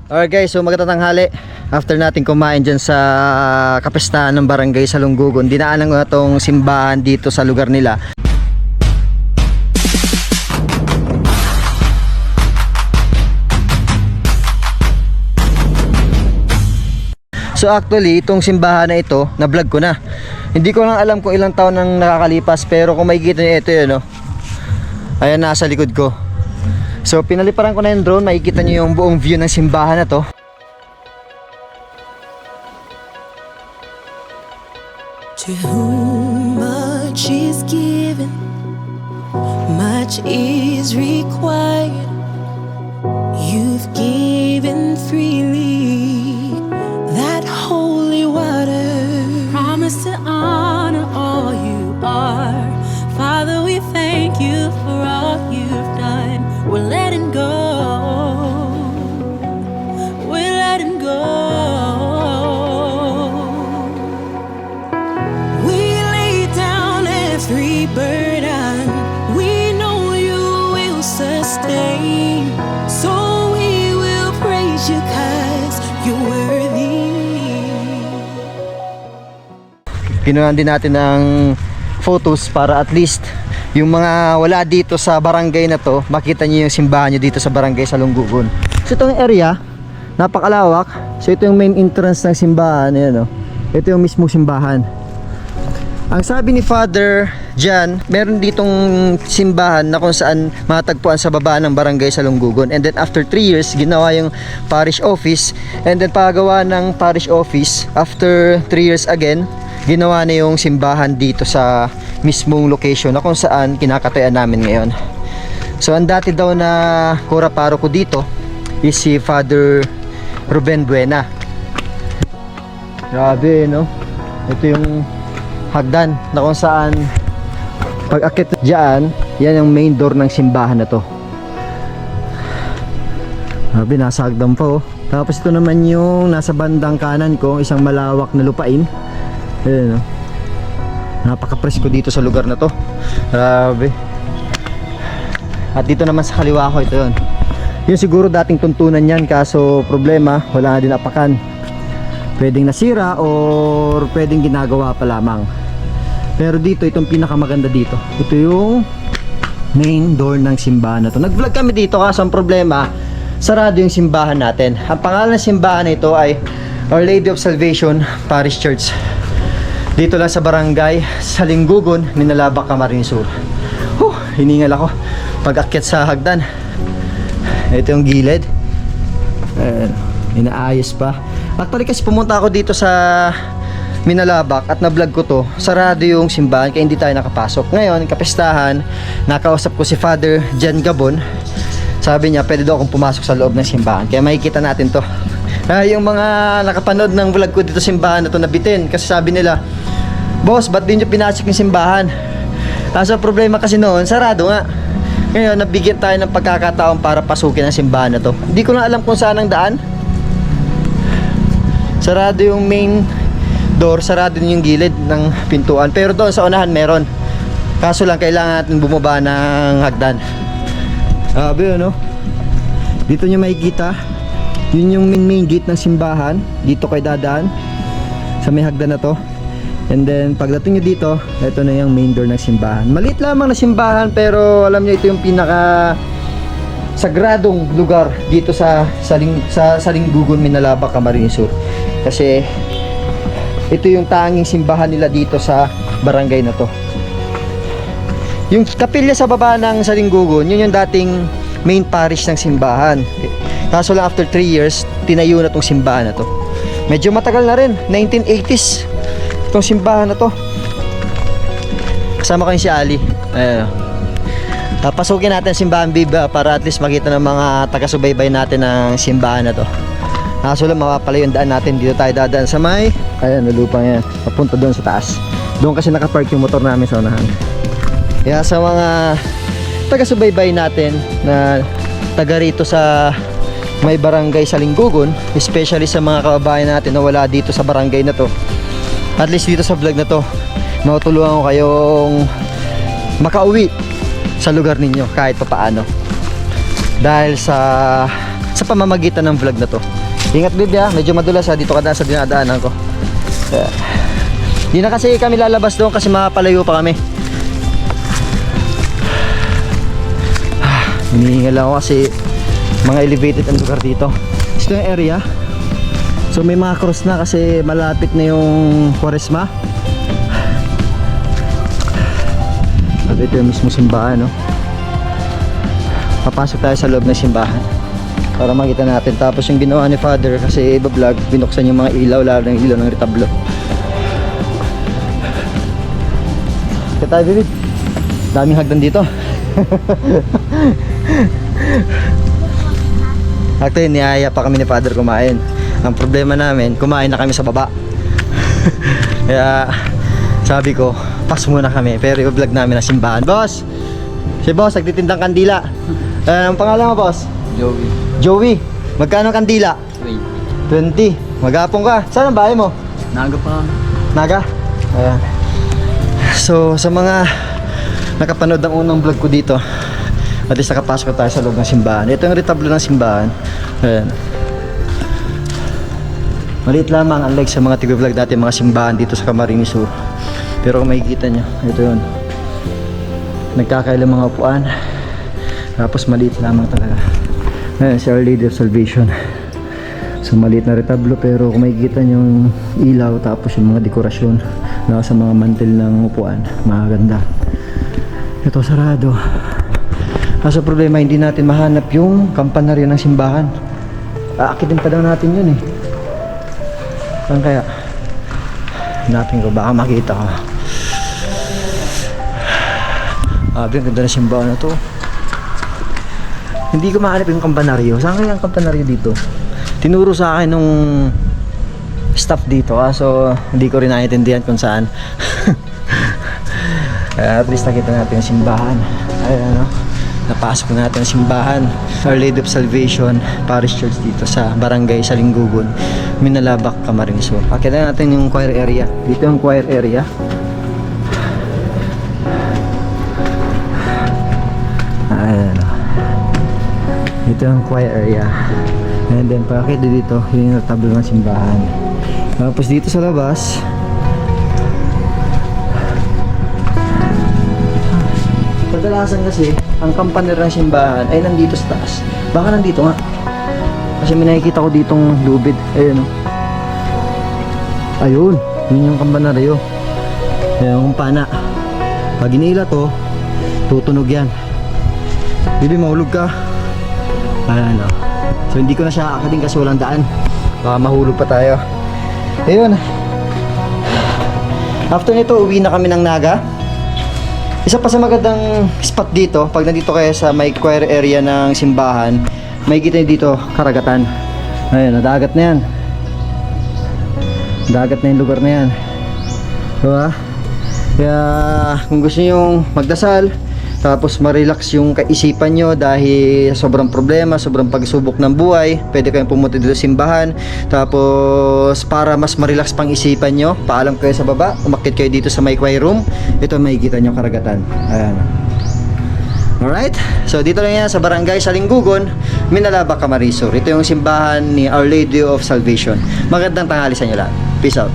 Alright guys, so magandang tanghali. After natin kumain dyan sa kapistahan ng barangay sa Lunggugon, dinaanan ko na itong simbahan dito sa lugar nila. So actually, itong simbahan na ito, na-vlog ko na. Hindi ko lang alam kung ilang taon nang nakakalipas, pero kung makikita nyo ito yun, no? Ayan, nasa likod ko. So pinaliparan ko na yung drone, makikita nyo yung buong view ng simbahan na to. To whom much is given, much is required. You've given freely that holy water. Promise to honor all you are. Father, we thank you for all you've done. We're letting go. We're letting go. We lay down every burden. We know you will sustain. So we will praise you 'cause you're worthy. Kinuhaan din natin ng photos para at least yung mga wala dito sa barangay na to, makita nyo yung simbahan nyo dito sa barangay sa Lunggugon. So itong area, napakalawak. So ito yung main entrance ng simbahan. Ayan, oh. Ito yung mismong simbahan. Ang sabi ni Father Jan, meron ditong simbahan na kung saan matagpuan sa baba ng barangay sa Lunggugon. And then after 3 years, ginawa yung parish office. And then pagawa ng parish office, after 3 years again, ginawa na yung simbahan dito sa mismong location na kung saan kinakatayan namin ngayon. So ang dati daw na kura paroko dito is si Father Ruben Buena. Grabe, no? Ito yung hagdan na kung saan pag akit dyan, yan yung main door ng simbahan na to. Grabe, nasa hagdan pa, oh. Tapos ito naman yung nasa bandang kanan ko, isang malawak na lupain. Ayan, oh. Napaka-presko dito sa lugar na to. Grabe. At dito naman sa kaliwa ko, ito yun. Yun siguro dating tuntunan yan, kaso problema, wala na din apakan. Pwedeng nasira or pwedeng ginagawa pa lamang. Pero dito, itong pinakamaganda dito, ito yung main door ng simbahan na to. Nag-vlog kami dito kaso ang problema, sarado yung simbahan natin. Ang pangalan ng simbahan na ito ay Our Lady of Salvation Parish Church. Dito lang sa barangay sa Lunggugon, Minalaba, Camarines Sur. Hiningal ako pag akyat sa hagdan. Ito yung gilid. Inaayos pa. Actually kasi pumunta ako dito sa Minalabak at na-vlog ko to. Sarado yung simbahan kaya hindi tayo nakapasok. Ngayon, kapistahan, nakausap ko si Father Jan Gabon. Sabi niya, pwede daw akong pumasok sa loob ng simbahan. Kaya makikita natin to. Yung mga nakapanood ng vlog ko dito simbahan na to nabitin. Kasi sabi nila, boss, ba't din nyo pinasok yung simbahan? Kaso problema kasi noon, sarado nga. Ngayon, nabigyan tayo ng pagkakataon para pasukin ang simbahan na to. Hindi ko lang alam kung saan ang daan. Sarado yung main door, sarado din yung gilid ng pintuan. Pero doon sa unahan meron. Kaso lang kailangan natin bumaba ng hagdan. Sabi yun, no? Dito nyo makikita. Yun yung main gate ng simbahan. Dito kayo dadaan sa may hagdan na to. And then pagdating nyo dito, ito na yung main door ng simbahan. Maliit lamang na simbahan pero alam nyo ito yung pinaka sagradong lugar dito sa Lunggugon, Minalaba, Camarines Sur. Kasi ito yung tanging simbahan nila dito sa barangay na to. Yung kapilya sa baba ng Lunggugon, yun yung dating main parish ng simbahan. Kaso lang after 3 years, tinayo na tong simbahan na to. Medyo matagal na rin, 1980s itong simbahan na to. Kasama ko yung si Ali. Papasukin natin simbahan Biba para at least makita ng mga taga-subaybay natin ng simbahan na to. Kaso lang mapapala yung daan natin. Dito tayo dadaan sa may, ayan, lupang yan, papunta doon sa taas. Doon kasi nakapark yung motor namin sa unahan. Kaya sa mga taga-subaybay natin na taga rito sa may barangay sa Lunggugon, especially sa mga kababayan natin na wala dito sa barangay na to, at least dito sa vlog na to, matulungan ko kayong makauwi sa lugar ninyo kahit papaano. Dahil sa sa pamamagitan ng vlog na to. Ingat baby ha, medyo madulas ha, dito ka na sa dinadaanan ko. Di na kasi kami lalabas doon kasi mapalayo pa kami. Hinihingal ako kasi mga elevated ang lugar dito. Ito yung area. So may mga cross na kasi malapit na yung Quaresma. At ito yung mismo simbahan, no? Papasok tayo sa loob ng simbahan para makita natin. Tapos yung ginawa ni Father kasi iba-vlog, binuksan yung mga ilaw, lalo ng ilaw ng retablo. Kaya tayo, baby. Daming hagdan dito. Actually, niyaya pa kami ni Father kumain. Ang problema namin, kumain na kami sa baba. Kaya sabi ko, pass muna kami. Pero i-vlog namin ang simbahan. Boss! Si boss, nagtitindang kandila. Ang pangalan mo, boss? Joey. Joey. Magkano ang kandila? 20. Magapong ka. Saan ang bahay mo? Naga pa. Naga? Ayan. So, sa mga nakapanood ng unang vlog ko dito, at least nakapasok tayo sa loob ng simbahan. Ito yung retablo ng simbahan. Ayan. Maliit lamang unlike sa mga tig-vlog dati, mga simbahan dito sa Camarines Sur. Pero kung makikita nyo, ito yun. Nagkakailang mga upuan. Tapos maliit lamang talaga. Ayan, si Our Lady of Salvation. So maliit na retablo pero kung makikita nyo yung ilaw tapos yung mga dekorasyon na sa mga mantel ng upuan, maganda. Ito sarado. Kaso problema, hindi natin mahanap yung kampanaryo ng simbahan. Aakitin pa daw natin yun eh. Saan kaya? Hanapin ko, baka makita ko. Ang ganda na simbahan na to. Hindi ko mahanap yung kampanaryo. Saan kaya ang kampanaryo dito? Tinuro sa akin nung staff dito, so hindi ko rin naiintindihan kung saan. At least nakita natin yung simbahan. Ayan, ano? Napasok natin ang simbahan. Our Lady of Salvation Parish Church dito sa Barangay Salinggugon, Minalabak, Camarines Sur. Pakita natin yung choir area. Dito yung choir area. Ayan. Dito yung choir area. And then pakita dito yung retablo ng simbahan. Tapos dito sa labas, kadalasan kasi ang kampanero ng simbahan ay nandito sa taas. Baka nandito nga. Kasi may nakikita ko ditong lubid. Ayun, oh. Ayun, yun yung kampanaryo. Ayun, yung pana. Pag inila to, tutunog yan. Bibi, mahulog ka. Ayan, oh. So hindi ko na siya akadin kasi walang daan. Baka mahulog pa tayo. Ayun. After nito, uwi na kami ng Naga. Isa pa sa magandang spot dito, pag nandito kayo sa may choir area ng simbahan, may kita nyo dito, karagatan. Ayun, dagat na yan. Dagat na yung lugar na yan. Diba? Kaya kung gusto nyo magdasal, tapos ma-relax yung kaisipan nyo dahil sobrang problema, sobrang pagsubok ng buhay, pwede kayong pumunta dito sa simbahan. Tapos para mas ma-relax pang isipan nyo, paalam kayo sa baba, umakyat kayo dito sa may choir room. Ito makikita nyo karagatan. Ayan. Alright, so dito lang yan sa Barangay Salinggugon, Minalabak, Camarines Sur. Ito yung simbahan ni Our Lady of Salvation. Magandang tanghali sa inyo lahat. Peace out.